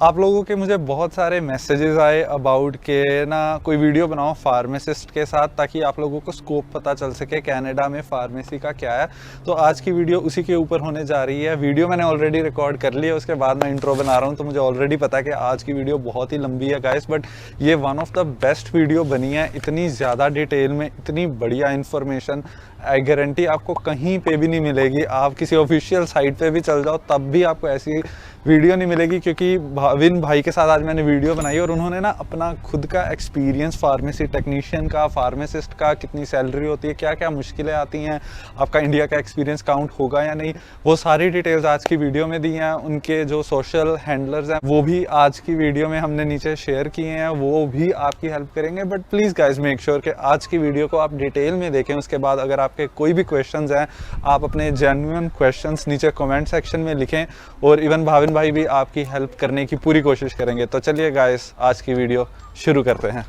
आप लोगों के मुझे बहुत सारे मैसेजेस आए अबाउट के ना कोई वीडियो बनाओ फार्मासिस्ट के साथ, ताकि आप लोगों को स्कोप पता चल सके कनाडा में फार्मेसी का क्या है। तो आज की वीडियो उसी के ऊपर होने जा रही है। वीडियो मैंने ऑलरेडी रिकॉर्ड कर ली है, उसके बाद मैं इंट्रो बना रहा हूँ, तो मुझे ऑलरेडी पता है कि आज की वीडियो बहुत ही लंबी है गाइस, बट ये one of the best video बनी है। इतनी ज़्यादा डिटेल में इतनी बढ़िया इन्फॉर्मेशन आई गारंटी आपको कहीं पे भी नहीं मिलेगी। आप किसी ऑफिशियल साइट पे भी चल जाओ तब भी आपको ऐसी वीडियो नहीं मिलेगी, क्योंकि भाविन भाई के साथ आज मैंने वीडियो बनाई और उन्होंने ना अपना खुद का एक्सपीरियंस फार्मेसी टेक्नीशियन का, फार्मासिस्ट का, कितनी सैलरी होती है, क्या क्या मुश्किलें आती हैं, आपका इंडिया का एक्सपीरियंस काउंट होगा या नहीं, वो सारी डिटेल्स आज की वीडियो में दी हैं। उनके जो सोशल हैंडलर्स हैं वो भी आज की वीडियो में हमने नीचे शेयर किए हैं, वो भी आपकी हेल्प करेंगे। But please guys make sure कि आज की वीडियो को आप डिटेल में देखें। उसके बाद अगर आपके कोई भी क्वेश्चंस हैं, आप अपने जेन्युइन क्वेश्चंस नीचे कमेंट सेक्शन में लिखें, और इवन भाविन भाई भी आपकी हेल्प करने की पूरी कोशिश करेंगे। तो चलिए गाइस आज की वीडियो शुरू करते हैं।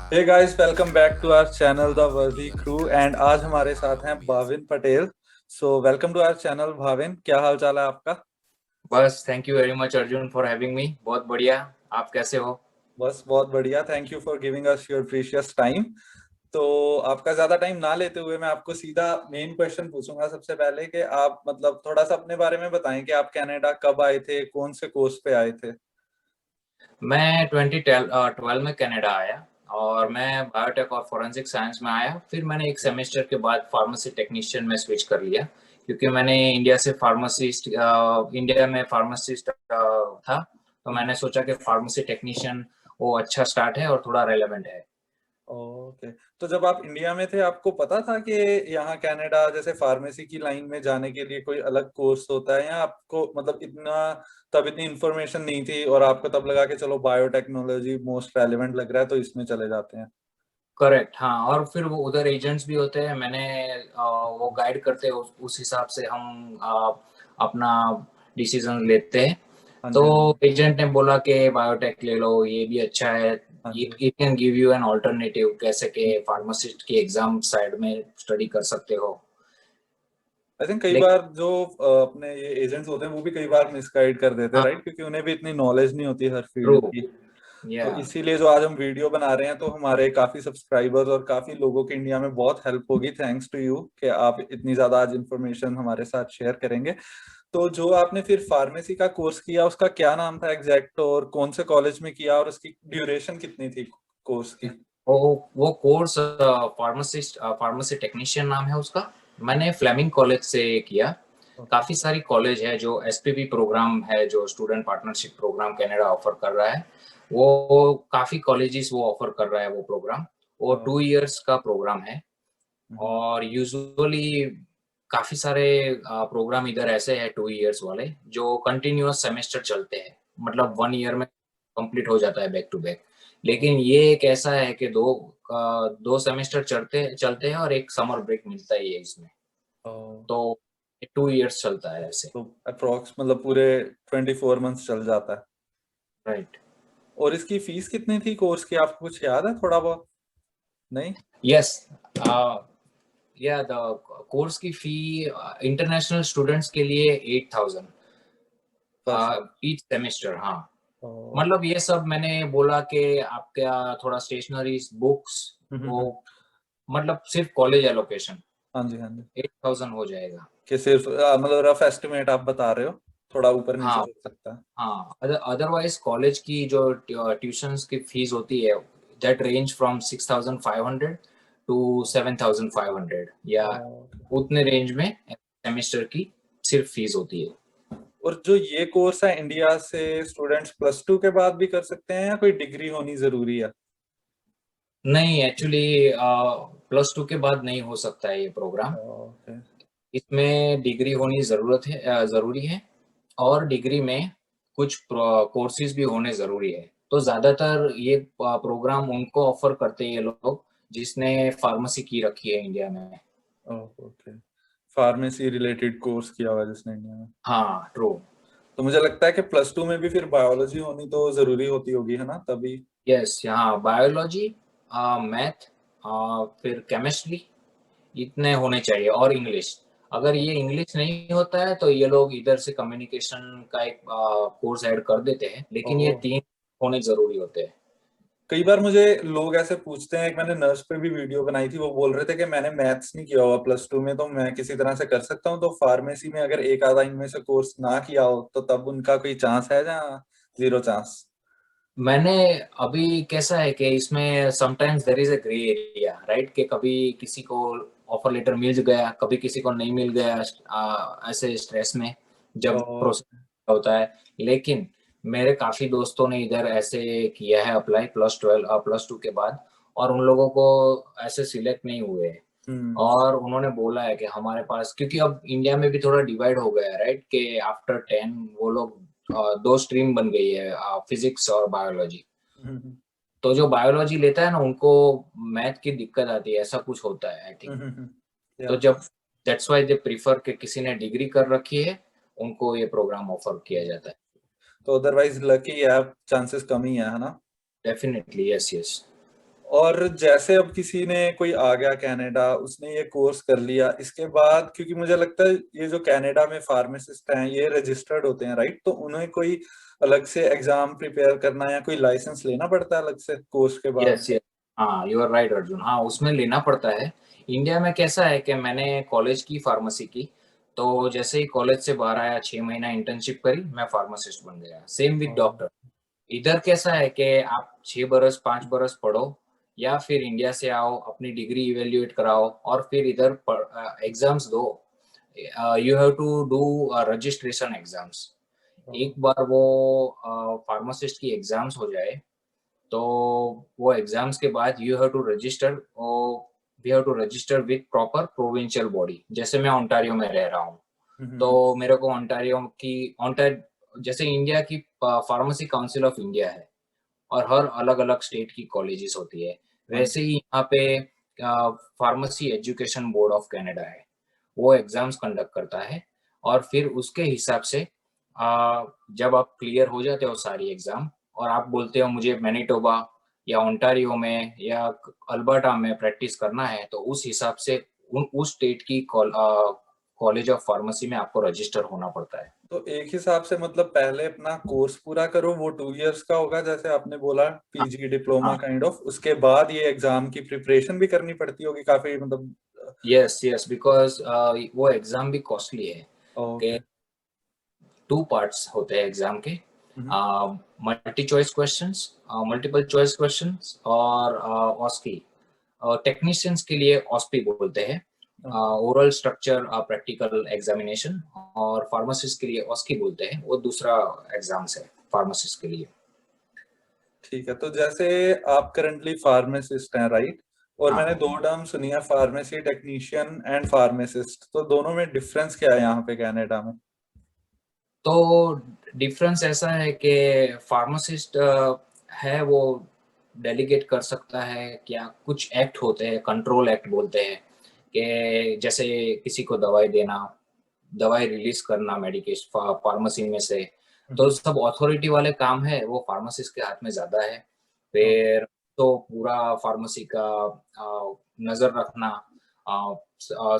Hey guys, welcome back to our channel the Vardi crew, and आज हमारे साथ हैं Bhavin Patel. So welcome to our channel Bhavin, क्या हाल चाल है आपका? बस thank you very much Arjun for having me. बहुत बढ़िया, आप कैसे हो? बस बहुत बढ़िया, thank you for giving us your precious time. तो आपका ज्यादा टाइम ना लेते हुए मैं आपको सीधा मेन क्वेश्चन पूछूंगा सबसे पहले कि आप मतलब थोड़ा सा अपने बारे में बताएं कि आप कनाडा कब आए थे, कौन से कोर्स पे आए थे? मैं 2012 में कनाडा आया और मैं बायोटेक और फोरेंसिक साइंस में आया। फिर मैंने एक सेमेस्टर के बाद फार्मेसी टेक्नीशियन में स्विच कर लिया, क्योंकि मैंने इंडिया में फार्मासिस्ट था। तो मैंने सोचा कि फार्मेसी टेक्नीशियन वो अच्छा स्टार्ट है और थोड़ा रेलेवेंट है। ओके। तो जब आप इंडिया में थे आपको पता था कि यहाँ कनाडा जैसे फार्मेसी की लाइन में जाने के लिए कोई अलग कोर्स होता है, या आपको मतलब तब इतनी इन्फॉर्मेशन नहीं थी और आपको तब लगा कि चलो बायोटेक्नोलॉजी मोस्ट रेलेवेंट लग रहा है तो इसमें चले जाते हैं? करेक्ट, हाँ। और फिर वो उधर एजेंट्स भी होते हैं, वो गाइड करते हैं, उस हिसाब से हम अपना डिसीजन लेते हैं। हाँ तो जी, हाँ जी। एजेंट ने बोला कि बायोटेक ले लो, ये भी अच्छा है। हाँ इट जी। It can give you an alternative, कैसे कि फार्मासिस्ट की एग्जाम साइड में स्टडी कर सकते हो। आई थिंक कई लेकिन बार जो अपने ये एजेंट्स होते हैं वो भी कई बार मिसगाइड कर देते हैं, हाँ, राइट? क्योंकि उन्हें भी इतनी नॉलेज नहीं होती हर ट्रू, फील्ड की। या तो इसीलिए जो आज हम वीडियो बना रहे हैं, तो हमारे काफी सब्सक्राइबर्स और काफी लोगों के इंडिया में बहुत हेल्प होगी, थैंक्स टू यू कि आप इतनी ज्यादा आज इन्फॉर्मेशन हमारे साथ शेयर करेंगे। तो जो आपने फिर फार्मेसी का कोर्स किया उसका क्या नाम था एग्जैक्ट, और कौन से कॉलेज में किया, और उसकी ड्यूरेशन कितनी थी कोर्स की? वो कोर्स फार्मेसी टेक्नीशियन नाम है उसका। मैंने फ्लेमिंग कॉलेज से किया। ओके। काफी सारी कॉलेज है जो एसपीपी प्रोग्राम है, जो student partnership program Canada offer कर रहा है। वो काफी कॉलेजेस वो ऑफर कर रहा है वो प्रोग्राम। वो 2 इयर्स का प्रोग्राम है। और यूजुअली काफी सारे प्रोग्राम इधर ऐसे हैं 2 इयर्स वाले, जो कंटिन्यूअस सेमेस्टर चलते हैं। मतलब 1 ईयर में कंप्लीट हो जाता है बैक टू बैक। लेकिन ये एक ऐसा है कि दो सेमेस्टर चलते चलते हैं और एक समर ब्रेक मिलता ही है इसमें। तो 2 इयर्स चलता है ऐसे। तो अप्रोक्स मतलब पूरे 24 मंथ्स चल जाता है। राइट। और इसकी फीस कितनी थी कोर्स की, आपको कुछ याद है थोड़ा बहुत? नहीं। यस। या द कोर्स की फी इंटरनेशनल स्टूडेंट्स के लिए 8,000 पर ईच सेमेस्टर, हाँ। ओ, मतलब ये सब मैंने बोला कि आपका थोड़ा स्टेशनरीज, बुक्स, वो हम्म। मतलब सिर्फ कॉलेज एलोकेशन हाँ जी, हाँ जी। 8,000 हो जाएगा। कि सिर्फ मतलब रफ एस्टिमेट आप बता रहे हो, थोड़ा ऊपर नीचे हाँ, हो सकता है। हाँ। अदरवाइज कॉलेज की जो ट्यूशंस की फीस होती है, दैट रेंज फ्रॉम 6,500 टू 7,500, या ओके। उतने रेंज में सेमेस्टर की सिर्फ फीस होती है। और जो ये कोर्स है इंडिया से स्टूडेंट्स +2 के बाद भी कर सकते हैं, या कोई डिग्री होनी जरूरी है? नहीं, एक्चुअली +2 के बाद नहीं हो सकता है ये प्रोग्राम। ओके। इसमें डिग्री होनी ज़रूरी है। और डिग्री में कुछ कोर्सेज भी होने ज़रूरी है। तो ज़्यादातर ये प्रोग्राम उनको ऑफर करते हैं ये लोग जिसने फार्मेसी की रखी है इंडिया में। ओके। फार्मेसी रिलेटेड कोर्स किया हुआ है जिसने इंडिया में। हाँ, ट्रू। तो मुझे लगता है कि +2 में भी फिर बायोलॉजी होनी तो जरूरी होती होगी, है ना? तभी। यस, यहाँ बायोलॉजी, मैथ, फिर केमिस्ट्री, इतने होने चाहिए, और इंग्लिश। अगर ये इंग्लिश नहीं होता है तो ये लोग इधर से कम्युनिकेशन का एक कोर्स ऐड कर देते हैं, लेकिन ये ओह। 3 होने जरूरी होते हैं। कई बार मुझे लोग ऐसे पूछते हैं, एक मैंने नर्स पे भी वीडियो बनाई थी, वो बोल रहे थे कि मैंने मैथ्स नहीं किया हुआ प्लस 2 में, तो मैं किसी तरह से कर सकता हूँ, तो फार्मेसी में अगर एक आधा इनमें से कोर्स ना किया हो तो तब उनका कोई चांस है या जीरो चांस? मैंने अभी कैसा है कि इसमें sometimes there is a grey area, right, कि कभी किसी को ऑफर लेटर मिल गया, कभी किसी को नहीं मिल गया, ऐसे स्ट्रेस में जब ओ। प्रोसेस होता है। लेकिन मेरे काफी दोस्तों ने इधर ऐसे किया है अप्लाई प्लस 2 के बाद, और उन लोगों को ऐसे सिलेक्ट नहीं हुए हैं। हम्म। और उन्होंने बोला है कि हमारे पास, क्योंकि अब इंडिया में भी थोड़ा डिवाइड हो गया है, राइट, कि आफ्टर 10 वो लोग 2 स्ट्रीम बन गई है, फिजिक्स और बायोलॉजी। हम्म। तो जो बायोलॉजी लेता है ना, उनको मैथ की दिक्कत आती है, ऐसा कुछ होता है आई थिंक। या। तो जब दैट्स व्हाई दे प्रीफर कि किसी ने डिग्री कर रखी है, उनको ये प्रोग्राम ऑफर किया जाता है। तो अदरवाइज लकी है, चांसेस कम ही है ना? Definitely, yes yes. और जैसे अब किसी ने कोई आ गया कनाडा, उसने ये कोर्स कर लिया, इसके बाद क्योंकि मुझे लगता है ये जो कनाडा में फार्मासिस्ट हैं ये रजिस्टर्ड होते हैं, राइट? तो उन्हें कोई अलग से एग्जाम प्रिपेयर करना या कोई लाइसेंस लेना पड़ता है अलग से कोर्स के बाद? यस यस, हाँ यू आर राइट अर्जुन, हाँ उसमें लेना पड़ता है। इंडिया में कैसा है कि मैंने कॉलेज की फार्मेसी की, तो जैसे ही कॉलेज से बाहर आया, 6 महीना इंटर्नशिप करी, मैं फार्मासिस्ट बन गया। सेम विद हाँ। डॉक्टर। इधर कैसा है कि आप 6 बरस 5 बरस पढ़ो, या फिर इंडिया से आओ, अपनी डिग्री इवेल्युएट कराओ, और फिर इधर एग्जाम्स दो। You have to do registration exams. एक बार वो फार्मासिस्ट की एग्जाम्स हो जाए, तो वो एग्जाम्स के बाद you have to register, we have to register with proper provincial body. जैसे मैं ओंटारियो में रह रहा हूँ, तो हम्म। मेरे को ओंटारियो जैसे इंडिया की फार्मेसी काउंसिल ऑफ इंडिया है, और हर अलग अलग स्टेट की कॉलेजेस होती है, हाँ वैसे जी। ही यहाँ पे pharmacy education board of Canada है, वो एग्जाम्स कंडक्ट करता है। और फिर उसके हिसाब से जब आप क्लियर हो जाते हो सारी एग्जाम, और आप बोलते हो मुझे मैनिटोबा या ओंटारियो में या अल्बर्टा में प्रैक्टिस करना है, तो उस हिसाब से उस स्टेट की कॉलेज ऑफ फार्मेसी में आपको रजिस्टर होना पड़ता है। तो एक हिसाब से मतलब पहले अपना कोर्स पूरा करो, वो 2 इयर्स का होगा जैसे आपने बोला, हाँ पीजी डिप्लोमा हाँ, काइंड ऑफ, उसके बाद ये एग्जाम की प्रिपरेशन भी करनी पड़ती होगी काफी, मतलब? यस यस, बिकॉज वो एग्जाम भी कॉस्टली है। ओके। 2 पार्ट्स होते हैं एग्जाम के, हम्म। मल्टीपल चॉइस क्वेश्चंस और ऑस्की। टेक्नीशियंस के लिए ऑस्पी बोलते हैं, okay. Oral structure practical examination. और फार्मासिस्ट के लिए ऑस्की बोलते हैं, वो दूसरा एग्जाम्स है फार्मासिस्ट के लिए। ठीक है, तो जैसे आप करंटली फार्मासिस्ट हैं, राइट? और मैंने हाँ, 2 टर्म सुनी है, फार्मेसी टेक्नीशियन एंड फार्मासिस्ट, तो दोनों में डिफरेंस क्या है यहाँ पे कनाडा में? तो डिफरेंस ऐसा है कि फार्मासिस्ट है वो डेलीगेट कर सकता है, क्या कुछ एक्ट होते हैं, कंट्रोल एक्ट बोलते हैं, कि जैसे किसी को दवाई देना, दवाई रिलीज करना मेडिकेशन फार्मेसी में से, तो हम्म। सब अथॉरिटी वाले काम है, वो फार्मासिस्ट के हाथ में ज्यादा है। ओके। फिर तो पूरा फार्मेसी का नजर रखना,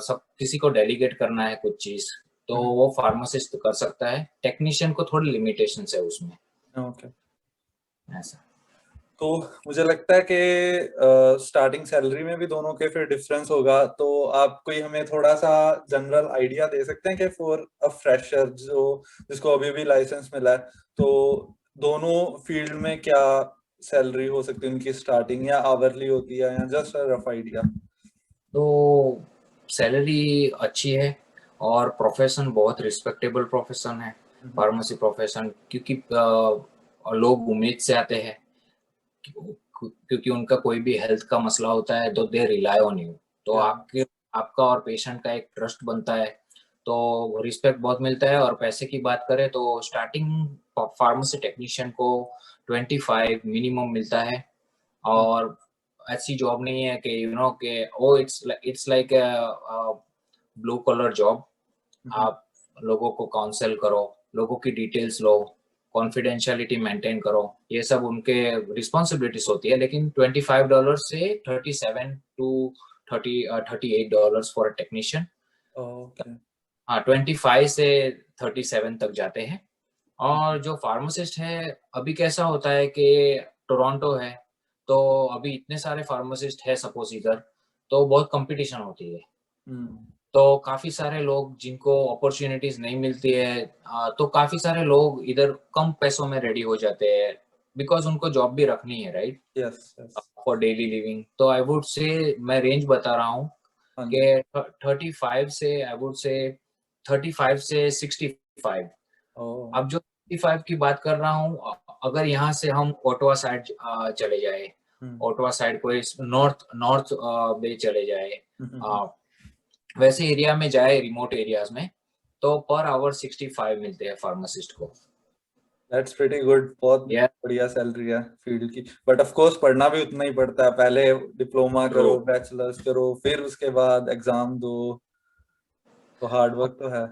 सब किसी को डेलीगेट करना है कुछ चीज, तो वो फार्मासिस्ट कर सकता है। टेक्नीशियन को थोड़ी लिमिटेशंस है उसमें, ओके। ऐसा। तो मुझे लगता है कि स्टार्टिंग सैलरी में भी दोनों के फिर डिफरेंस होगा, तो आप कोई हमें थोड़ा सा जनरल आइडिया दे सकते हैं कि फॉर अ फ्रेशर जो जिसको अभी भी लाइसेंस मिला है, तो दोनों फील्ड में क्या सैलरी हो सकती है उनकी स्टार्टिंग, या आवरली होती है, या जस्ट रफ आइडिया? तो सैलरी अच्छी है, और प्रोफेशन बहुत रिस्पेक्टेबल प्रोफेशन है, फार्मेसी प्रोफेशन, क्योंकि लोग उम्मीद से आते हैं, क्योंकि उनका कोई भी हेल्थ का मसला होता है तो दे रिलाई ऑन यू। तो या। आपका और पेशेंट का एक ट्रस्ट बनता है, तो रिस्पेक्ट बहुत मिलता है। और पैसे की बात करें तो स्टार्टिंग फार्मेसी टेक्नीशियन को 25 मिनिमम मिलता है। और ऐसी जॉब नहीं है कि कि oh it's like blue collar job. आप लोगों को काउंसल करो, लोगों की डिटेल्स लो, कॉन्फिडेंशियलिटी मेंटेन करो, ये सब उनके रिस्पॉन्सिबिलिटीज होती है। लेकिन $25 से 37 to 38 dollars for a technician. Okay. हाँ 25 से 37 तक जाते हैं। और जो फार्मासिस्ट है अभी कैसा होता है कि टोरंटो है, तो अभी इतने सारे फार्मासिस्ट है सपोज इधर, तो बहुत कंपटीशन होती है। हम्म। तो काफी सारे लोग जिनको अपॉर्चुनिटीज नहीं मिलती है, तो काफी सारे लोग इधर कम पैसों में रेडी हो जाते हैं, बिकॉज उनको जॉब भी रखनी है, right, yes yes. For daily living. तो आई वुड से मैं रेंज बता रहा हूँ हाँ जी। कि 35 से आई वुड से 35 से 65। ओ। अब जो 65 की बात कर रहा हूँ, अगर यहाँ से हम ओटावा साइड चले जाए, हम्म ओटावा साइड कोई नॉर्थ नॉर्थ बे चले जाए, हम्म। अ, वैसे एरिया में जाए, रिमोट एरियाज में, तो पर आवर 65 मिलते हैं फार्मासिस्ट को। दैट्स प्रीटी गुड, बहुत या बढ़िया सैलरी है फील्ड की। बट ऑफ कोर्स पढ़ना भी उतना ही पड़ता है, पहले डिप्लोमा ट्रू। करो, बैचलर्स करो, फिर उसके बाद एग्जाम दो, तो हार्ड वर्क तो है।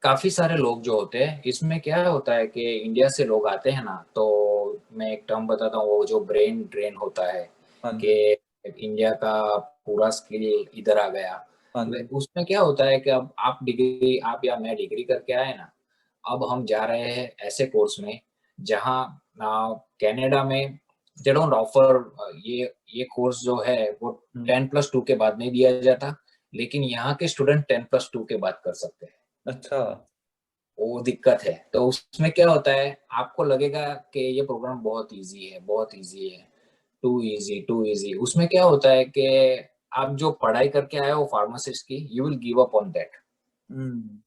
काफी सारे लोग जो होते हैं, इसमें क्या होता है कि इंडिया से लोग आते हैं ना, तो मैं एक टर्म बताता हूँ, वो जो ब्रेन ड्रेन होता है हाँ कि जी। इंडिया का पूरा स्किल इधर आ गया। हाँ जी। उसमें क्या होता है कि अब आप डिग्री, आप या मैं डिग्री करके आए ना, अब हम जा रहे हैं ऐसे कोर्स में जहाँ कनाडा में दे डोंट ऑफर ये कोर्स जो है वो हम्म। 10+2 के बाद नहीं दिया जाता, लेकिन यहाँ के स्टूडेंट 10+2 के बाद कर सकते हैं। अच्छा। वो दिक्कत है। तो उसमें क्या होता है, आपको लगेगा कि ये प्रोग्राम बहुत इजी है, बहुत इजी है, टू इजी टू इजी। उसमें क्या होता है कि आप जो पढ़ाई करके आए हो फार्मासिस्ट की, you will give up on that. Hmm.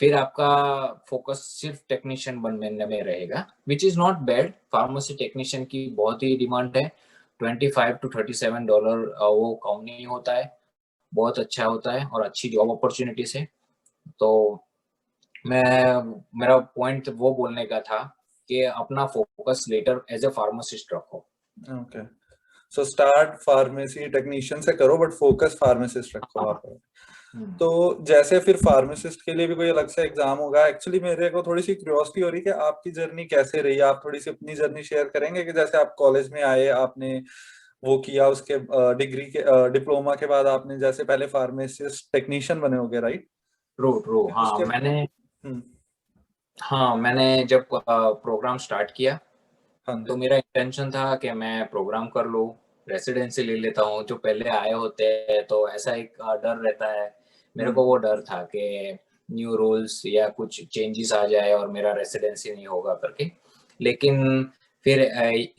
फिर आपका फोकस सिर्फ टेक्नीशियन बनने में रहेगा, which is not bad. Pharmacy technician की बहुत ही डिमांड है। $25 to $37 वो कम नहीं होता है, बहुत अच्छा होता है और अच्छी जॉब अपॉर्चुनिटीज है। तो मैं मेरा पॉइंट वो बोलने का था कि अपना focus later as a pharmacist रखो। Okay. So start pharmacy technician से करो, बट फोकस फार्मासिस्ट रखो हाँ। आप। तो जैसे फिर फार्मासिस्ट के लिए भी कोई अलग से एग्जाम होगा? एक्चुअली मेरे को थोड़ी सी क्यूरियोसिटी हो रही है कि आपकी जर्नी कैसे रही। आप थोड़ी सी अपनी जर्नी शेयर करेंगे कि जैसे आप कॉलेज में आए, आपने वो किया, उसके डिग्री के डिप्लोमा के बाद आपने जैसे पहले फार्मासिस्ट टेक्नीशियन बने होगे, राइट? True true. फिर हाँ उसके हम्म। मैंने जब प्रोग्राम स्टार्ट किया, हाँ तो जी। मेरा इंटेंशन था कि मैं प्रोग्राम कर लूँ, रेसिडेंसी ले लेता हूँ। जो पहले आए होते हैं तो ऐसा एक डर रहता है, मेरे को हम्म वो डर था कि न्यू रूल्स या कुछ चेंजेस आ जाए और मेरा रेसिडेंसी नहीं होगा करके। लेकिन फिर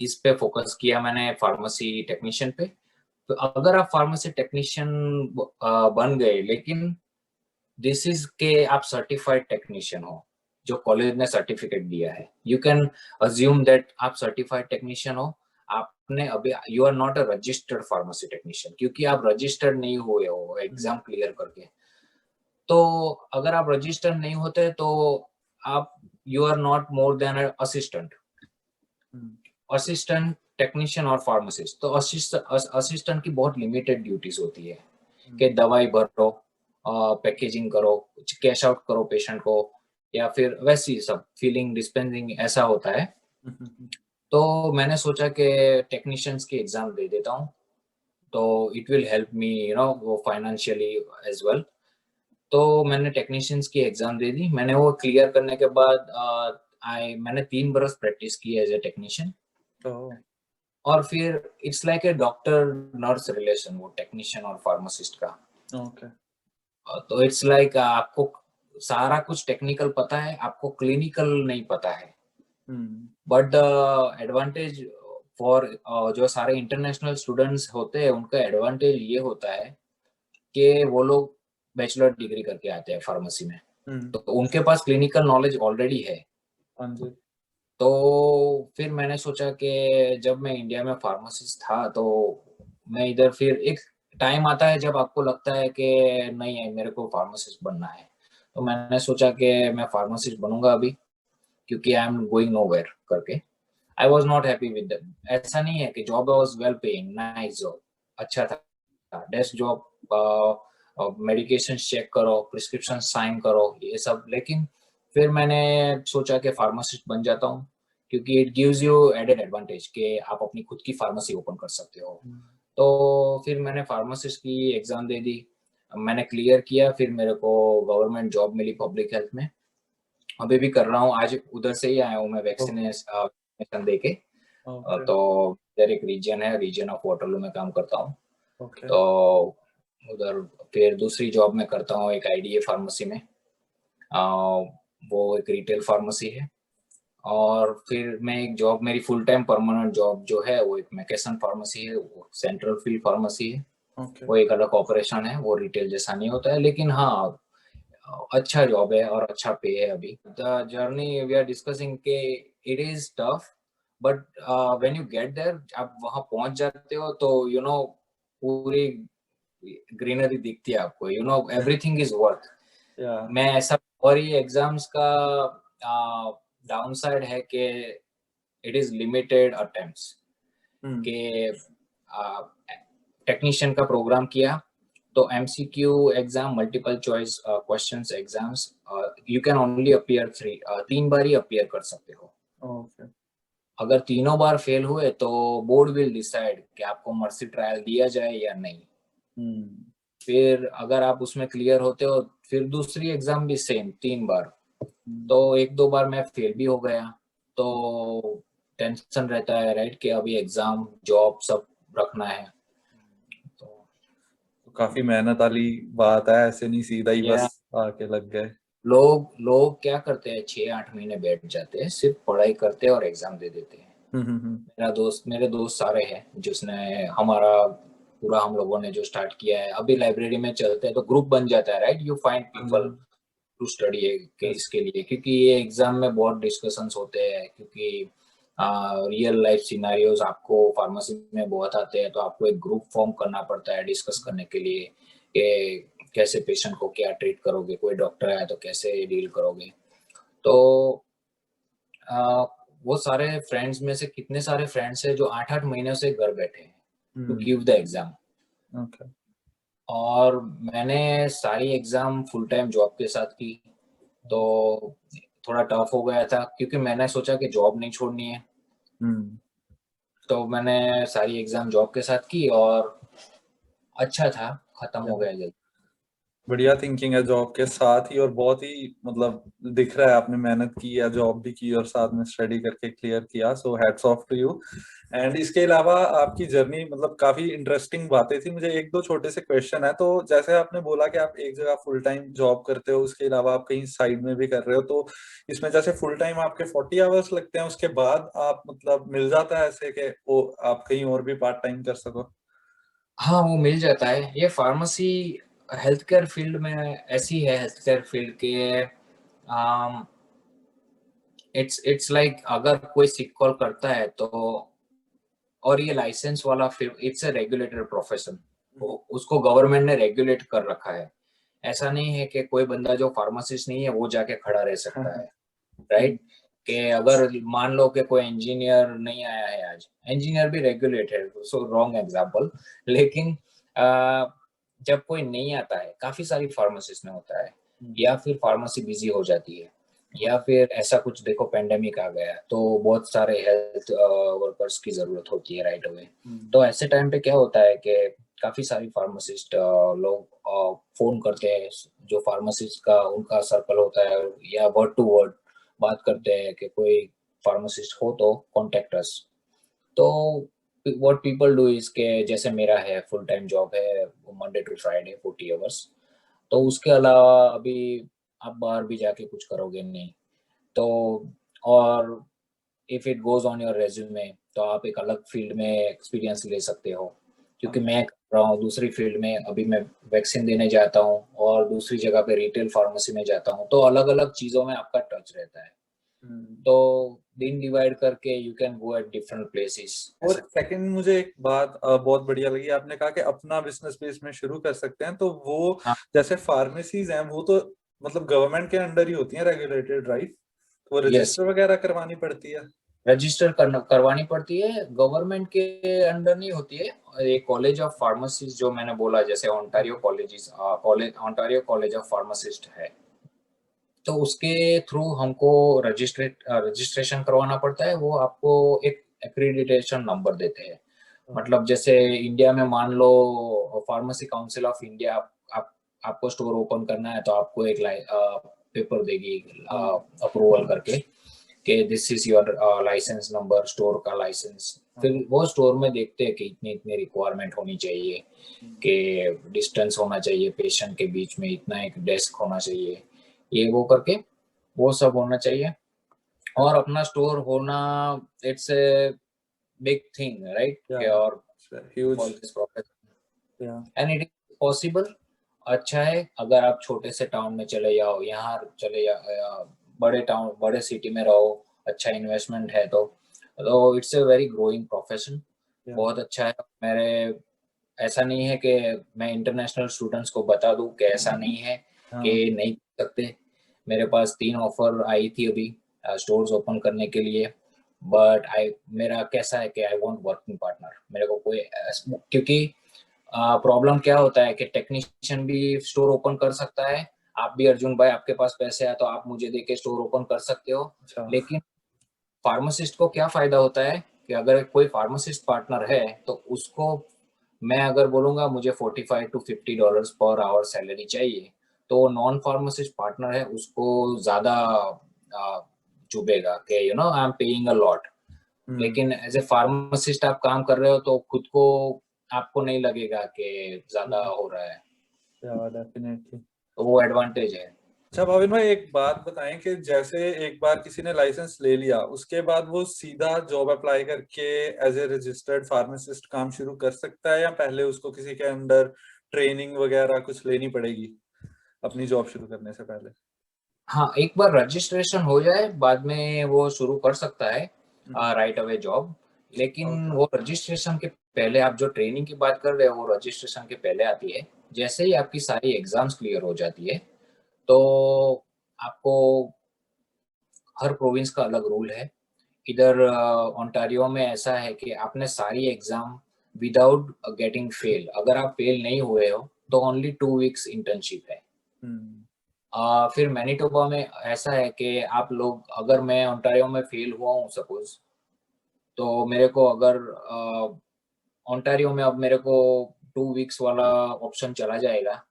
इस पे फोकस किया मैंने, फार्मेसी टेक्नीशियन पे। तो अगर आप फार्मेसी टेक्नीशियन बन गए, लेकिन दिस इज के आप सर्टिफाइड टेक्नीशियन हो, जो कॉलेज ने सर्टिफिकेट दिया है, यू कैन अज्यूम दैट आप सर्टिफाइड टेक्नीशियन हो। आपने अभी, you are not a registered pharmacy technician, क्योंकि आप रजिस्टर्ड नहीं हुए हो हम्म एग्जाम क्लियर करके। तो अगर आप रजिस्टर्ड नहीं होते तो आप, you are not more than assistant. Hmm assistant technician और फार्मासिस्ट, तो असिस्टेंट की बहुत लिमिटेड ड्यूटीज होती है कि हम्म दवाई भरो, पैकेजिंग करो, कैश आउट करो पेशेंट को, या फिर वैसी सब फिलिंग डिस्पेंसिंग ऐसा होता है। हम्म तो मैंने सोचा कि टेक्नीशियंस की एग्जाम दे देता हूँ, तो इट विल हेल्प मी वो फाइनेंशियली एज वेल। तो मैंने टेक्नीशियंस की एग्जाम दे दी। मैंने वो क्लियर करने के बाद मैंने 3 बरस प्रैक्टिस की एज ए टेक्नीशियन। ओह। और फिर it's like a doctor nurse relation, वो टेक्नीशियन और फार्मासिस्ट का। ओके। तो इट्स लाइक आपको सारा कुछ टेक्निकल पता है, आपको क्लिनिकल नहीं पता है। हम्म बट द एडवांटेज फॉर जो सारे इंटरनेशनल स्टूडेंट्स होते हैं, उनका एडवांटेज ये होता है कि वो लोग बैचलर डिग्री करके आते हैं फार्मेसी में, हम्म। तो उनके पास क्लिनिकल नॉलेज ऑलरेडी है। हाँ जी। तो फिर मैंने सोचा कि जब मैं इंडिया में फार्मासिस्ट था, तो मैं इधर, फिर एक टाइम आता है जब आपको लगता है कि नहीं है, मेरे को फार्मासिस्ट बनना है। तो मैंने सोचा कि मैं फार्मासिस्ट बनूंगा अभी, क्योंकि आई एम गोइंग नोवेयर करके। I was not happy with, ऐसा नहीं है कि job was well paying, nice job, अच्छा था, डेस्क जॉब, मेडिकेशन चेक करो, प्रिस्क्रिप्शन साइन करो, ये सब। लेकिन फिर मैंने सोचा कि फार्मासिस्ट बन जाता हूँ, क्योंकि it gives you added advantage कि आप अपनी खुद की फार्मेसी ओपन कर सकते हो। हम्म तो फिर मैंने फार्मासिस्ट की एग्जाम दे दी। मैंने क्लियर किया, फिर मेरे को गवर्नमेंट जॉब मिली पब्लिक हेल्थ में, अभी भी कर रहा हूँ। आज उधर से ही आया हूँ मैं वैक्सीनेशन दे के। ओके। तो इधर एक रीजन है, रीजन ऑफ वाटरलू में काम करता हूँ। ओके। तो उधर फिर दूसरी जॉब में करता हूँ एक आईडीए फार्मेसी में, वो एक रिटेल फार्मेसी है। और फिर मैं एक जॉब, मेरी फुल टाइम परमानेंट जॉब जो है वो एक मैकेसन फार्मेसी है, वो सेंट्रल फील्ड फार्मेसी है। ओके। वो एक अलग ऑपरेशन है, वो रिटेल जैसा नहीं होता है, लेकिन हाँ अच्छा जॉब है और अच्छा पे है। अभी the journey we are discussing के it is tough, but when you get there, आप वहां पहुंच जाते हो तो पूरी ग्रीनरी दिखती है आपको, एवरीथिंग इज वर्थ। या। मैं ऐसा, और ये एग्जाम्स का डाउन साइड है कि इट इज लिमिटेड अटेम्प्ट्स, हम्म। के टेक्नीशियन का प्रोग्राम किया तो MCQ exam, multiple choice questions exams, you can only appear 3 bar he appear कर सकते हो। ओके। अगर तीनों बार फेल हुए तो बोर्ड विल डिसाइड कि आपको मर्सी ट्रायल दिया जाए या नहीं। हम्म। फिर अगर आप उसमें क्लियर होते हो, फिर दूसरी एग्जाम भी सेम 3 बार। हम्म। तो 1-2 बार मैं फेल भी हो गया, तो टेंशन रहता है राइट, कि अभी एग्जाम जॉब सब रखना है। तो तो काफी मेहनत वाली बात है, ऐसे नहीं सीधा ही या बस आके लग गए। लोग लोग क्या करते हैं, 6-8 महीने बैठ जाते हैं, सिर्फ पढ़ाई करते हैं और एग्जाम दे देते हैं। हम्म। मेरे दोस्त सारे हैं जिसने हमारा पूरा, हम लोगों ने जो स्टार्ट किया है, अभी लाइब्रेरी में चलते हैं तो ग्रुप बन जाता है राइट, यू फाइंड हाँ जी, पीपल हाँ। टू स्टडी के यस। इसके लिए, क्योंकि ये एग्जाम में बहुत डिस्कशंस होते हैं, क्योंकि रियल लाइफ सिनारियोज आपको फार्मेसी में बहुत आते हैं, तो आपको एक ग्रुप फॉर्म करना पड़ता है डिस्कस करने के लिए कि कैसे पेशेंट को क्या ट्रीट करोगे, कोई डॉक्टर आया तो कैसे डील करोगे। तो आ, वो सारे फ्रेंड्स में से कितने सारे फ्रेंड्स हैं जो 8-8 महीने से घर बैठे हैं to hmm. Give the exam. Okay. और मैंने सारी एग्जाम फुल टाइम जॉब के साथ की, तो थोड़ा टफ हो गया था, क्योंकि मैंने सोचा कि जॉब नहीं छोड़नी है। हम्म। तो मैंने सारी एग्जाम जॉब के साथ की और अच्छा था, खत्म हो गया जल्दी। बढ़िया थिंकिंग है जॉब के साथ ही, और बहुत ही मतलब दिख रहा है आपने मेहनत की है, जॉब भी की और साथ में स्टडी करके क्लियर किया, so hats off to you. And इसके अलावा आपकी जर्नी मतलब काफी इंटरेस्टिंग बातें थी। मुझे एक दो छोटे से क्वेश्चन है। तो जैसे आपने बोला कि आप एक जगह फुल टाइम जॉब करते हो, उसके अलावा आप कहीं साइड में भी कर रहे हो, तो इसमें जैसे फुल टाइम आपके 40 आवर्स लगते हैं, उसके बाद आप मतलब मिल जाता है ऐसे कि वो आप कहीं और भी पार्ट टाइम कर सको? हाँ वो मिल जाता है, ये फार्मेसी हेल्थ केयर फील्ड में ऐसी है, हेल्थ केयर फील्ड के इट्स लाइक अगर कोई सिक कॉल करता है तो, और ये लाइसेंस वाला field, it's a regulated profession, उसको गवर्नमेंट ने रेगुलेट कर रखा है। ऐसा नहीं है कि कोई बंदा जो फार्मासिस्ट नहीं है वो जाके खड़ा रह सकता है राइट। कि अगर मान लो कि कोई इंजीनियर नहीं आया है आज, इंजीनियर भी रेगुलेट है, सो रॉन्ग एग्जांपल, लेकिन जब कोई नहीं आता है, काफी सारी फार्मासिस्ट में होता है, या फिर फार्मेसी बिजी हो जाती है, या फिर ऐसा कुछ, देखो पेंडेमिक आ गया तो बहुत सारे हेल्थ वर्कर्स की जरूरत होती है राइट अवे। तो ऐसे टाइम पे क्या होता है कि काफी सारी फार्मासिस्ट लोग फोन करते हैं, जो फार्मासिस्ट का उनका सर्कल होता है, या वर्ड टू वर्ड बात करते हैं कि कोई फार्मासिस्ट हो तो कॉन्टेक्ट अस। तो व्हाट पीपल डू इज के, जैसे मेरा है फुल टाइम जॉब है, मंडे टू फ्राइडे 40 आवर्स, तो उसके अलावा अभी आप बाहर भी जाके कुछ करोगे नहीं, तो और if it goes on your resume तो आप एक अलग फील्ड में एक्सपीरियंस ले सकते हो, क्योंकि मैं कर रहा हूँ दूसरी फील्ड में, अभी मैं वैक्सीन देने जाता हूँ और दूसरी जगह पे रिटेल फार्मेसी में जाता हूँ, तो अलग अलग चीजों में आपका टच रहता है। तो दिन डिवाइड करके you can go at different places और ऐसा। सेकंड, मुझे एक बात बहुत बढ़िया लगी, आपने कहा कि अपना बिजनेस भी इसमें शुरू कर सकते हैं। तो वो हाँ जैसे फार्मेसीज हैं वो तो मतलब गवर्नमेंट के अंडर ही होती हैं, रेगुलेटेड, राइट? तो वो यस, रजिस्टर वगैरह करवानी पड़ती है? रजिस्टर करवानी पड़ती है, गवर्नमेंट के अंडर नहीं होती है। एक कॉलेज ऑफ फार्मेसिस्ट जो मैंने बोला, जैसे Ontario colleges, college Ontario college of pharmacist है, तो उसके थ्रू हमको रजिस्ट्रेशन करवाना पड़ता है। वो आपको एक एक्रीडिटेशन नंबर देते हैं, मतलब जैसे इंडिया में मान लो फार्मेसी काउंसिल ऑफ इंडिया, आप आपको स्टोर ओपन करना है तो आपको एक पेपर देगी अप्रूवल करके कि this is your licence number, store का लाइसेंस। फिर वो स्टोर में देखते हैं कि इतनी इतनी रिक्वायरमेंट होनी चाहिए, कि डिस्टेंस होना चाहिए पेशेंट के बीच में, इतना एक डेस्क होना चाहिए, ये वो करके वो सब होना चाहिए। और अपना स्टोर होना, it's a big thing, right? Yeah, और huge. For this profession Yeah. And it is possible. अच्छा है अगर आप छोटे से टाउन में चले जाओ, यहाँ चले जाओ, बड़े टाउन बड़े सिटी में रहो, अच्छा इन्वेस्टमेंट है तो it's a very growing profession. Yeah. बहुत अच्छा है। मेरे ऐसा नहीं है कि मैं इंटरनेशनल स्टूडेंट्स को बता दूं कि ऐसा नहीं है कि हाँ. नहीं कर सकते। मेरे पास 3 ऑफर आई थी अभी स्टोर्स ओपन करने के लिए, बट मेरा कैसा है कि आई वांट वर्किंग पार्टनर। मेरे को कोई क्योंकि प्रॉब्लम क्या होता है कि टेक्नीशियन भी स्टोर ओपन कर सकता है। आप भी अर्जुन भाई, आपके पास पैसे है तो आप मुझे देके स्टोर ओपन कर सकते हो। अच्छा. लेकिन फार्मासिस्ट को क्या फायदा होता है कि अगर कोई फार्मासिस्ट पार्टनर है तो उसको मैं अगर बोलूंगा मुझे $45 to $50 पर आवर सैलरी चाहिए, तो नॉन फार्मासिस्ट पार्टनर है उसको ज्यादा चुभेगा कि you know I am paying a lot. लेकिन एज ए फार्मासिस्ट आप काम कर रहे हो तो खुद को आपको नहीं लगेगा कि ज्यादा हो रहा है, डेफिनेटली. तो वो एडवांटेज है। अच्छा भाविन भाई, एक बात बताएं कि जैसे एक बार किसी ने लाइसेंस ले लिया, उसके बाद वो सीधा जॉब अप्लाई करके एज ए रजिस्टर्ड फार्मासिस्ट काम शुरू कर सकता है, या पहले उसको किसी के अंडर ट्रेनिंग वगैरह कुछ लेनी पड़ेगी अपनी जॉब शुरू करने से पहले? हाँ, एक बार रजिस्ट्रेशन हो जाए बाद में वो शुरू कर सकता है राइट अवे जॉब। लेकिन वो रजिस्ट्रेशन के पहले, आप जो ट्रेनिंग की बात कर रहे हो वो रजिस्ट्रेशन के पहले आती है। जैसे ही आपकी सारी एग्जाम्स क्लियर हो जाती है तो आपको, हर प्रोविंस का अलग रूल है। इधर ओंटारियो में ऐसा है कि आपने सारी एग्जाम विदाउट गेटिंग फेल, अगर आप फेल नहीं हुए हो तो ओनली 2 वीक्स इंटर्नशिप है। फिर मैनिटोबा में ऐसा है कि आप लोग, अगर मैं ओंटारियो में फेल हुआ हूँ सपोज, तो मेरे को अगर ओंटारियो में अब मेरे को 2 वीक्स वाला ऑप्शन चला जाएगा।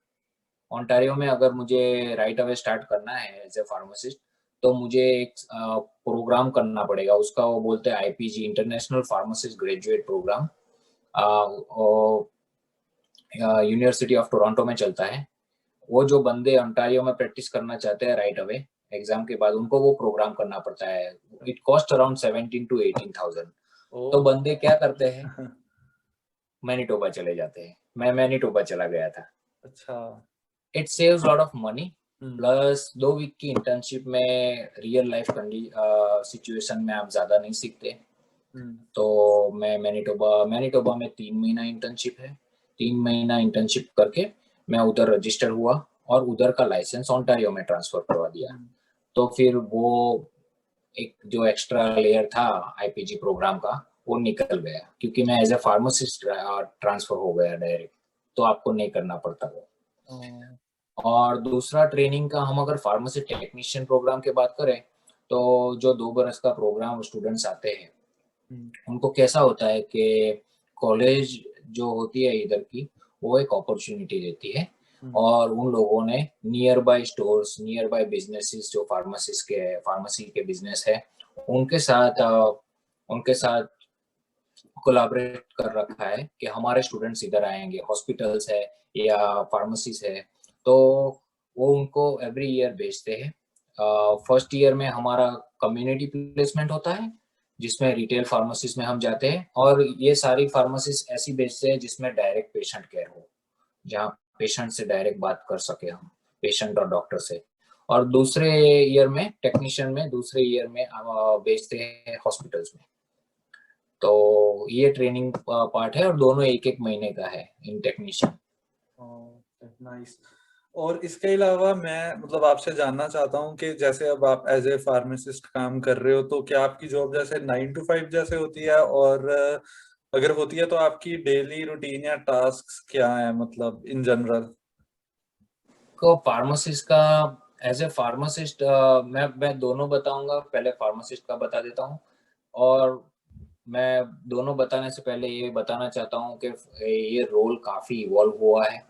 ओंटारियो में अगर मुझे राइट अवे स्टार्ट करना है एज ए फार्मासिस्ट तो मुझे एक प्रोग्राम करना पड़ेगा, उसका वो बोलते हैं IPG, international pharmacist graduate program. University of Toronto में चलता है। वो जो बंदे अंटारियो में प्रैक्टिस करना चाहते हैं राइट अवे एग्जाम के बाद, उनको वो प्रोग्राम करना पड़ता है। It cost around 17 to 18,000। तो बंदे क्या करते हैं, मैनिटोबा चले जाते हैं। मैं मैनिटोबा चला गया था। अच्छा. It saves lot of money, plus 2 week की इंटर्नशिप में रियल लाइफ सिचुएशन में आप ज्यादा नहीं सीखते। तो मैं मैनिटोबा में 3 महीना इंटर्नशिप है। 3 महीना इंटर्नशिप करके मैं उधर रजिस्टर हुआ और उधर का लाइसेंस ओंटारियो में ट्रांसफर करवा दिया। तो फिर वो एक जो एक्स्ट्रा लेयर था आईपीजी प्रोग्राम का वो निकल गया, क्योंकि मैं एज ए फार्मासिस्ट ट्रांसफर हो गया डायरेक्ट, तो आपको नहीं करना पड़ता वो। और दूसरा ट्रेनिंग का, हम अगर फार्मेसी टेक्नीशियन प्रोग्राम की बात करें तो जो 2 बरस का प्रोग्राम स्टूडेंट्स आते हैं उनको कैसा होता है कि कॉलेज जो होती है इधर की, वो एक अपॉर्चुनिटी देती है और उन लोगों ने near by stores, near by businesses जो फार्मेसी के बिजनेस है, उनके साथ कोलैबोरेट कर रखा है कि हमारे स्टूडेंट्स इधर आएंगे, हॉस्पिटल्स है या फार्मेसीज है, तो वो उनको एवरी ईयर भेजते हैं। फर्स्ट ईयर में हमारा कम्युनिटी प्लेसमेंट होता है जिसमें रिटेल फार्मेसीज में हम जाते हैं, और ये सारी फार्मेसीज ऐसी भेजते हैं जिसमें डायरेक्ट पेशेंट केयर हो, जहाँ पेशेंट से डायरेक्ट बात कर सके हम, पेशेंट और डॉक्टर से। और दूसरे ईयर में टेक्नीशियन में, दूसरे ईयर में भेजते हैं हॉस्पिटल्स में। तो ये ट्रेनिंग पार्ट है और दोनों 1-1 महीने का है इन टेक्नीशियन। नाइस. और इसके अलावा मैं मतलब आपसे जानना चाहता हूँ कि जैसे अब आप एज ए फार्मासिस्ट काम कर रहे हो, तो क्या आपकी जॉब जैसे 9 to 5 जैसे होती है, और अगर होती है तो आपकी डेली रूटीन या टास्क क्या है, मतलब इन जनरल? को फार्मासिस्ट का, एज ए फार्मासिस्ट मैं दोनों बताऊंगा। पहले फार्मासिस्ट का बता देता हूँ, और मैं दोनों बताने से पहले ये बताना चाहता हूँ कि ये रोल काफी इवॉल्व हुआ है।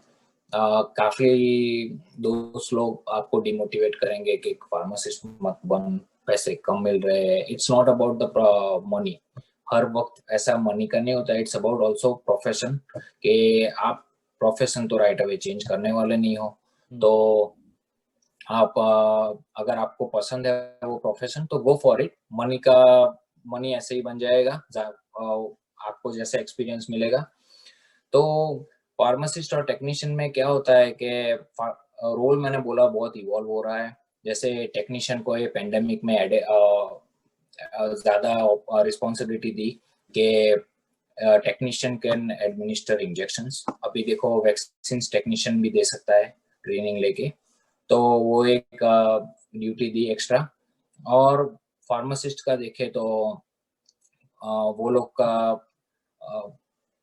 काफी दोस्त लोग आपको डिमोटिवेट करेंगे कि फार्मासिस्ट मत बन, पैसे कम मिल रहे हैं। It's not about the money, हर वक्त ऐसा मनी का नहीं होता, इट्स अबाउट ऑल्सो प्रोफेशन, कि आप प्रोफेशन तो राइट अवे चेंज करने वाले नहीं हो। तो आप अगर आपको पसंद है वो प्रोफेशन तो गो फॉर इट। मनी ऐसे ही बन जाएगा, आपको जैसे एक्सपीरियंस मिलेगा। तो फार्मासिस्ट और टेक्नीशियन में क्या होता है कि रोल मैंने बोला बहुत इवॉल्व हो रहा है। जैसे टेक्नीशियन को ये पेंडेमिक में ज़्यादा रिस्पॉन्सिबिलिटी दी कि टेक्नीशियन कैन एडमिनिस्टर इंजेक्शंस। अभी देखो वैक्सीन टेक्नीशियन भी दे सकता है ट्रेनिंग लेके, तो वो एक ड्यूटी दी एक्स्ट्रा। और फार्मासिस्ट का देखे तो वो लोग का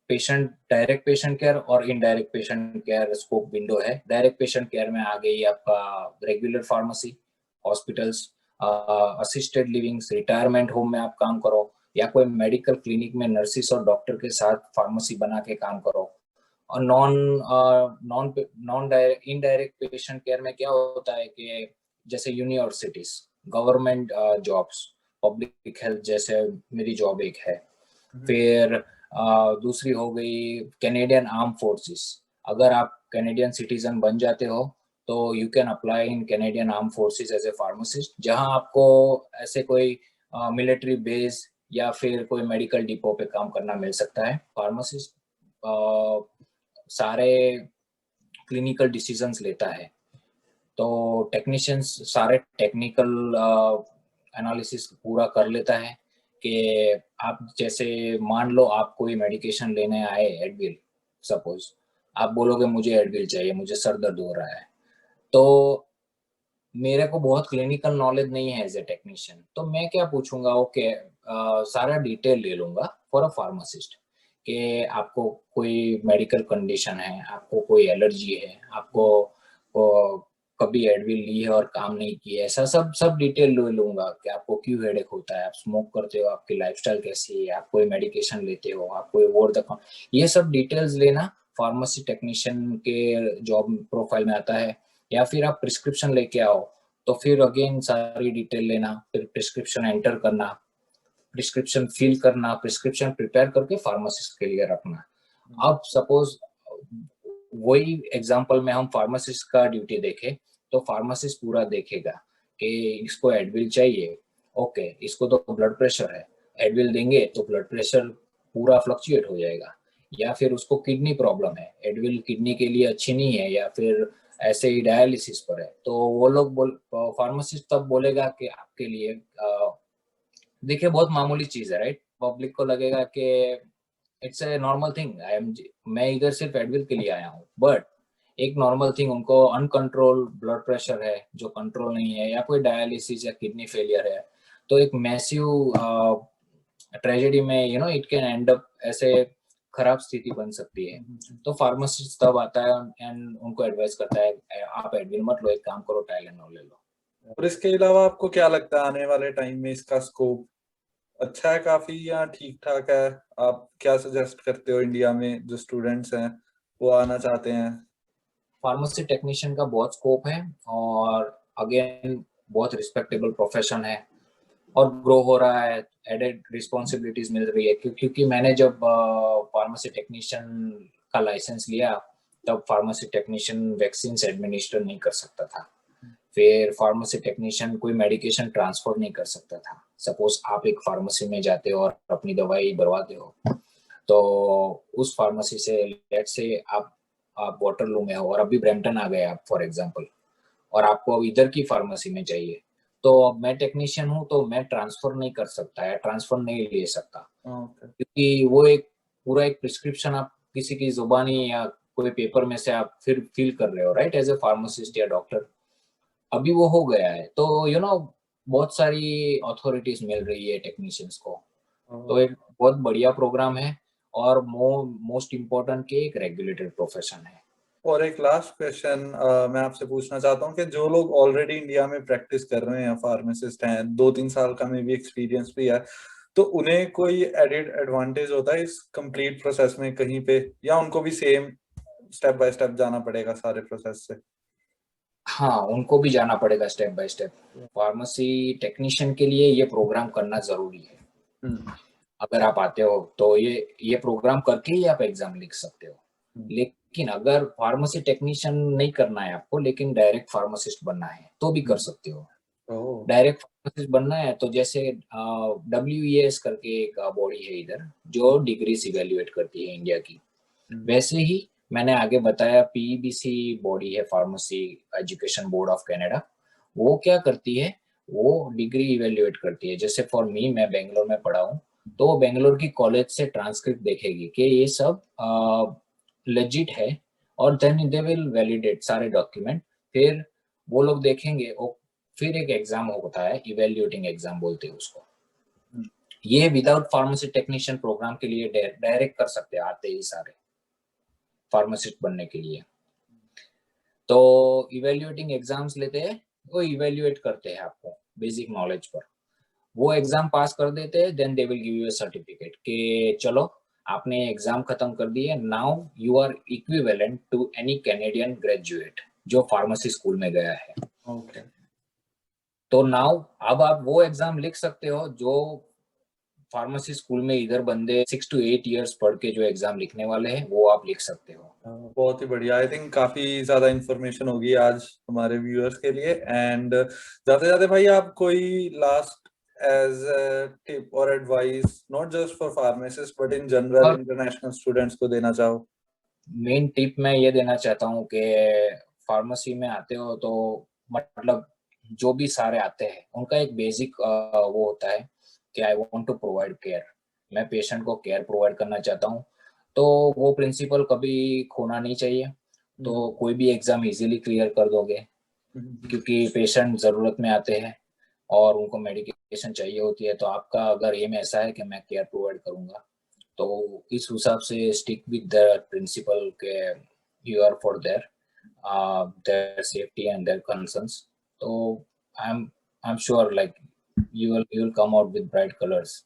पेशेंट, डायरेक्ट पेशेंट केयर और indirect patient care scope window है। डायरेक्ट पेशेंट केयर में आ गई आपका regular pharmacy, hospitals, assisted living, retirement home में आप काम करो, या कोई मेडिकल क्लिनिक में नर्सिस और डॉक्टर के साथ फार्मेसी बना के काम करो। और non non non indirect patient care में क्या होता है कि जैसे universities, government jobs, public health, जैसे मेरी जॉब एक है। फिर दूसरी हो गई कैनेडियन आर्म फोर्सेस। अगर आप कैनेडियन सिटीजन बन जाते हो तो you can apply in Canadian arm forces as a pharmacist, जहां आपको ऐसे कोई मिलिट्री बेस या फिर कोई मेडिकल डिपो पे काम करना मिल सकता है। फार्मासिस्ट सारे क्लिनिकल डिसीजंस लेता है। तो टेक्नीशियंस सारे टेक्निकल एनालिसिस पूरा कर लेता है कि आप जैसे मान लो आप कोई मेडिकेशन लेने आए, एडविल सपोज, आप बोलोगे मुझे एडविल चाहिए, मुझे सर दर्द हो रहा है, तो मेरे को बहुत क्लिनिकल नॉलेज नहीं है एज ए टेक्नीशियन, तो मैं क्या पूछूंगा, ओके सारा डिटेल ले लूंगा फॉर अ फार्मासिस्ट कि आपको कोई मेडिकल कंडीशन है, आपको कोई एलर्जी है, आपको कभी एडविल ली है और काम नहीं की है, ऐसा सब सब डिटेल ले लूंगा कि आपको क्यों हेडेक होता है, आप स्मोक करते हो, आपकी लाइफस्टाइल कैसी है, आप कोई मेडिकेशन लेते हो, आप कोई ओवर द काउंटर, ये सब डिटेल्स लेना फार्मेसी टेक्नीशियन के जॉब प्रोफाइल में आता है। या फिर आप प्रिस्क्रिप्शन लेके आओ तो फिर अगेन सारी डिटेल लेना, फिर प्रिस्क्रिप्शन एंटर करना, प्रिस्क्रिप्शन फिल करना, प्रिस्क्रिप्शन प्रिपेयर करके फार्मासिस्ट के लिए रखना। अब सपोज वही एग्जांपल में हम फार्मासिस्ट का ड्यूटी देखें तो फार्मासिस्ट पूरा देखेगा कि इसको एडविल चाहिए, ओके, इसको तो ब्लड प्रेशर है, एडविल देंगे तो ब्लड प्रेशर पूरा फ्लक्चुएट हो जाएगा, या फिर उसको किडनी प्रॉब्लम है, एडविल किडनी के लिए अच्छी नहीं है, या फिर ऐसे ही डायलिसिस पर है, तो वो लोग फार्मासिस्ट तब बोलेगा कि आपके लिए देखिए बहुत मामूली चीज है, राइट? पब्लिक को लगेगा कि इट्स ए नॉर्मल थिंग, मैं इधर सिर्फ एडविल के लिए आया हूँ, बट एक नॉर्मल थिंग, उनको अनकंट्रोल ब्लड प्रेशर है जो कंट्रोल नहीं है, या कोई डायलिसिस या किडनी फेलियर है, तो एक मैसिव ट्रेजेडी में इट कैन एंड अप, ऐसे खराब स्थिति बन सकती है। तो फार्मासिस्ट तब आता है एंड उनको एडवाइस करता है आप एडविल मत लो, एक काम करो टाइलेनॉल ले लो। और इसके अलावा आपको क्या लगता है आने वाले टाइम में इसका स्कोप अच्छा है काफी या ठीक ठाक है? आप क्या सजेस्ट करते हो इंडिया में जो स्टूडेंट्स हैं वो आना चाहते हैं? फार्मेसी टेक्नीशियन का बहुत स्कोप है, और अगेन बहुत रिस्पेक्टेबल प्रोफेशन है और ग्रो हो रहा है, एडेड रिस्पॉन्सिबिलिटीज मिल रही है। क्योंकि मैंने जब फार्मेसी टेक्नीशियन का लाइसेंस लिया तब फार्मेसी टेक्नीशियन वैक्सीन एडमिनिस्टर नहीं कर सकता था, फिर फार्मेसी टेक्नीशियन कोई मेडिकेशन ट्रांसफर नहीं कर सकता था। सपोज आप एक फार्मेसी में जाते हो और अपनी दवाई भरवाते हो, तो उस फार्मेसी से लेट से आप वाटरलू में हो और अभी ब्रैम्पटन आ गए आप फॉर एग्जांपल, और आपको अब इधर की फार्मेसी में चाहिए, तो मैं टेक्नीशियन हूँ तो मैं ट्रांसफर नहीं कर सकता या ट्रांसफर नहीं ले सकता, क्योंकि वो एक पूरा एक प्रिस्क्रिप्शन आप किसी की जुबानी या कोई पेपर में से आप फिर फिल कर रहे हो, राइट, एज ए फार्मासिस्ट या डॉक्टर। अभी वो हो गया है, तो बहुत सारी अथॉरिटीज मिल रही है टेक्नीशियंस को, तो एक बहुत बढ़िया प्रोग्राम है, और मोस्ट इम्पोर्टेंट के एक रेगुलेटेड प्रोफेशन है। और एक लास्ट क्वेश्चन मैं आपसे पूछना चाहता हूँ कि जो लोग ऑलरेडी इंडिया में प्रैक्टिस कर रहे हैं, फार्मासिस्ट हैं, 2-3 साल का में भी एक्सपीरियंस भी है, तो उन्हें कोई एडेड एडवांटेज होता है इस कंप्लीट प्रोसेस में कहीं पे, या उनको भी सेम स्टेप बाय स्टेप जाना पड़ेगा सारे प्रोसेस से? हाँ, उनको भी जाना पड़ेगा step by step. Pharmacy technician के लिए ये प्रोग्राम करना जरूरी है। अगर आप आते हो तो ये प्रोग्राम करके ही आप एग्जाम लिख सकते हो। लेकिन अगर फार्मेसी टेक्नीशियन नहीं करना है आपको, लेकिन डायरेक्ट फार्मासिस्ट बनना है तो भी कर सकते हो। डायरेक्ट फार्मासिस्ट बनना है तो जैसे WES करके एक बॉडी है इधर जो डिग्रीज इवेल्युएट करती है इंडिया की, वैसे ही मैंने आगे बताया PEBC बॉडी है, pharmacy education board of Canada. वो क्या करती है, वो डिग्री इवेल्युएट करती है। जैसे फॉर मी, मैं बेंगलोर में पढ़ा हूँ, तो वो बेंगलोर की कॉलेज से ट्रांसक्रिप्ट देखेगी कि ये सब लेजिट है, और देन दे विल वैलिडेट सारे डॉक्यूमेंट। फिर वो लोग देखेंगे, और फिर एक एग्जाम होता है, इवेल्युएटिंग एग्जाम बोलते हैं उसको। ये विदाउट फार्मेसी टेक्नीशियन प्रोग्राम के लिए डायरेक्ट कर सकते हैं, आते ही सारे फार्मासिस्ट बनने के लिए। तो इवेल्युएटिंग एग्जाम्स लेते हैं, वो इवेल्युएट करते हैं आपको बेसिक नॉलेज पर। वो एग्जाम पास कर देते हैं, then they will give you a certificate कि चलो आपने एग्जाम खत्म कर दिए, now you are equivalent to any Canadian graduate जो फार्मेसी स्कूल में गया है। ओके। तो नाउ अब आप वो एग्जाम लिख सकते हो जो फार्मेसी स्कूल में इधर बंदे 6 to 8 years पढ़ के जो एग्जाम लिखने वाले हैं, वो आप लिख सकते हो। बहुत ही बढ़िया। आई थिंक काफी ज्यादा इंफॉर्मेशन होगी आज हमारे व्यूअर्स के लिए। एंड जाते जाते भाई आप कोई लास्ट एज टिप और advice, not just for pharmacist but in general international students को देना चाहो? मेन टिप मैं ये देना चाहता हूँ कि फार्मेसी में आते हो तो मतलब जो भी सारे आते हैं उनका एक बेसिक वो होता है कि I want to provide care, मैं पेशेंट को केयर प्रोवाइड करना चाहता हूँ। तो वो प्रिंसिपल कभी खोना नहीं चाहिए। तो कोई भी एग्जाम इजीली क्लियर कर दोगे, क्योंकि पेशेंट जरूरत में आते हैं और उनको मेडिकेशन चाहिए होती है। तो आपका अगर एम ऐसा है कि मैं केयर प्रोवाइड करूंगा, तो इस हिसाब से स्टिक विद द प्रिंसिपल के you are for their safety and their concerns. So I'm sure like you will come out with bright colors.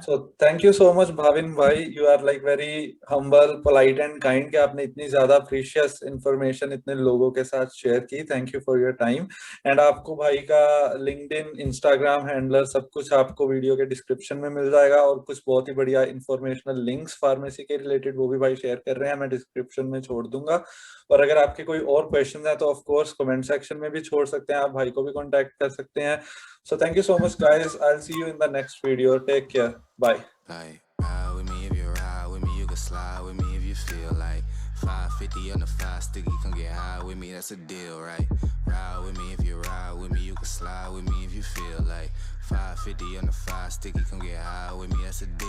So thank you so much Bhavin भाई, you are like very humble, polite and kind कि आपने इतनी ज्यादा precious information इतने लोगों के साथ share की। Thank you for your time। and आपको भाई का LinkedIn, Instagram हैंडलर सब कुछ आपको वीडियो के डिस्क्रिप्शन में मिल जाएगा, और कुछ बहुत ही बढ़िया इंफॉर्मेशनल लिंक्स फार्मेसी के रिलेटेड वो भी भाई शेयर कर रहे हैं, मैं डिस्क्रिप्शन में छोड़ दूंगा। और अगर आपके कोई और क्वेश्चन है तो ऑफ कोर्स कमेंट सेक्शन में भी छोड़ सकते हैं, आप भाई को भी कांटेक्ट कर सकते हैं। So thank you so much guys, I'll see you in the next video, take care, bye. Like, ride with me if you ride with me, you can slide with me if you feel like 550 on the 5 sticky, come get high with me, that's a deal, right? Ride with me if you ride with me, you can slide with me if you feel like 550 on the 5 sticky, come get high with me, that's a deal.